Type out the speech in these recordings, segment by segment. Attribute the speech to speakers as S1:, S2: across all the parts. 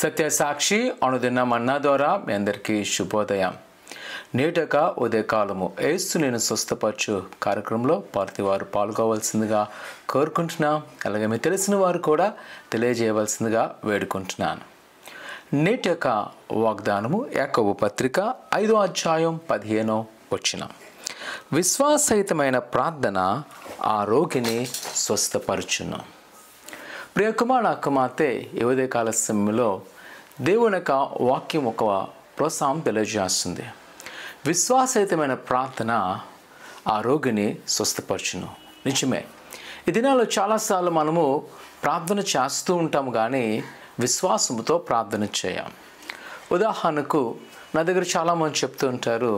S1: సత్యసాక్షి అనుదిన మన్నా ద్వారా మీ అందరికీ శుభోదయం. నేటక ఉదయకాలము ఏసు నేను స్వస్థపరచు కార్యక్రమంలో వారు పాల్గొవలసిందిగా కోరుకుంటున్నాం. అలాగే మీకు తెలిసిన వారు కూడా తెలియజేయవలసిందిగా వేడుకుంటున్నాను. నేటి యొక్క వాగ్దానము యాకోబు పత్రిక 5వ అధ్యాయం 15వ వచనం. విశ్వాసహితమైన ప్రార్థన ఆ రోగిని స్వస్థపరచును. ప్రియ కుమార కుమార్తె ఈ ఉదయకాల సమయంలో దేవుని యొక్క వాక్యం ఒక ప్రోత్సాహం తెలియజేస్తుంది. విశ్వాసహితమైన ప్రార్థన ఆ రోగిని స్వస్థపరచును. నిజమే, ఈ దినాల్లో చాలాసార్లు మనము ప్రార్థన చేస్తూ ఉంటాము, కానీ విశ్వాసంతో ప్రార్థన చేయం. ఉదాహరణకు నా దగ్గర చాలామంది చెప్తూ ఉంటారు,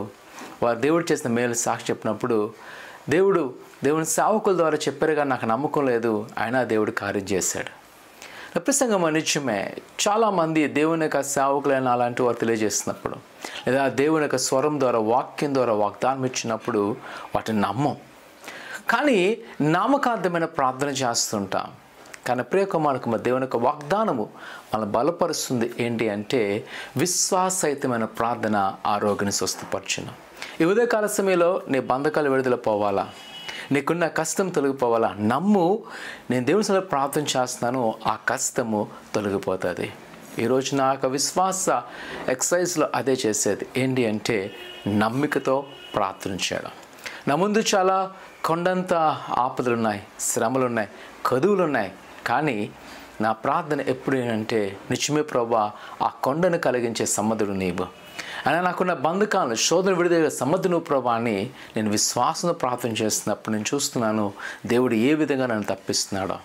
S1: వారు దేవుడు చేసిన మేలు సాక్షి చెప్పినప్పుడు దేవుని సేవకుల ద్వారా చెప్పారు కానీ నాకు నమ్మకం లేదు, అయినా దేవుడు కార్యం చేశాడు. ప్రసంగం నిజమే, చాలామంది దేవుని యొక్క సేవకులైన అలాంటి వారు తెలియజేస్తున్నప్పుడు, లేదా దేవుని యొక్క స్వరం ద్వారా వాక్యం ద్వారా వాగ్దానం ఇచ్చినప్పుడు వాటిని నమ్మం, కానీ నామకార్థమైన ప్రార్థన చేస్తుంటాం. కానీ ప్రియ కుమారుకు దేవుని యొక్క వాగ్దానము మనల్ని బలపరుస్తుంది. ఏంటి అంటే విశ్వాసహితమైన ప్రార్థన ఆ రోగిని స్వస్థపరచును. ఈ ఉదయకాల సమయంలో నీ బంధకాలు విడుదల పోవాలా, నీకున్న కష్టం తొలగిపోవాలా, నమ్ము. నేను దేవుని సన్నిధిలో ప్రార్థన చేస్తున్నాను, ఆ కష్టము తొలగిపోతుంది. ఈరోజు నా యొక్క విశ్వాస ఎక్సర్సైజ్లో అదే చేసేది. ఏంటి అంటే నమ్మికతో ప్రార్థన చేయడం. నా ముందు చాలా కొండంత ఆపదలు ఉన్నాయి, శ్రమలు ఉన్నాయి, కదువులు ఉన్నాయి, కానీ నా ప్రార్థన ఎప్పుడు ఏంటంటే నిజమే ప్రభువా, ఆ కొండను కలిగించే సమ్మధుడు నీవు, అయినా నాకున్న బంధకాలను శోధన విడుదల సమ్మధును ప్రభా అని నేను విశ్వాసంతో ప్రార్థన చేస్తున్నప్పుడు నేను చూస్తున్నాను దేవుడు ఏ విధంగా నన్ను తప్పిస్తున్నాడో,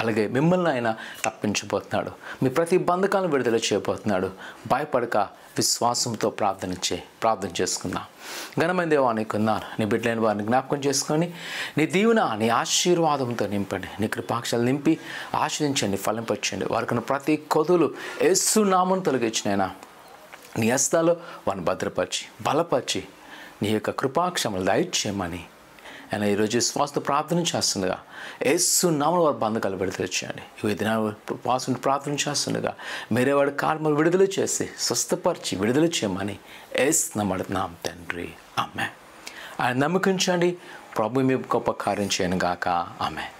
S1: అలాగే మిమ్మల్ని ఆయన తప్పించబోతున్నాడు. మీ ప్రతి బంధకాలను విడుదల చేయబోతున్నాడు. భయపడక విశ్వాసంతో ప్రార్థన చేసుకుందాం. ఘనమైన దేవా నీకు ఉన్నాను. నీ బిడ్డలైన వారిని జ్ఞాపకం చేసుకొని నీ దీవెన నీ ఆశీర్వాదంతో నింపండి. నీ కృపాక్షలు నింపి ఆశ్రయించండి, ఫలింపచ్చండి. వారికి ప్రతి కొదులు యేసు నామమున తొలగించినైనా నీ హస్తాలో వారిని భద్రపరిచి బలపరిచి నీ యొక్క కృపాక్షమలు దయచేయమని ఆయన ఈరోజు విశ్వాసతో ప్రార్థన చేస్తుండగా యేసు నామమున వారి బంధకాలు విడుదల చేయండి. ఈ దినాలు వాసు ప్రార్థన చేస్తుండగా మీరే వాడి కాల్మలు విడుదల చేసి స్వస్థపరిచి విడుదల చేయమని యేసు నమ్మడుతున్నాం తండ్రి, ఆమేన్. ఆయన నమ్మకించండి. ప్రభు మీ గొప్ప కార్యం చేయను గాక, ఆమేన్.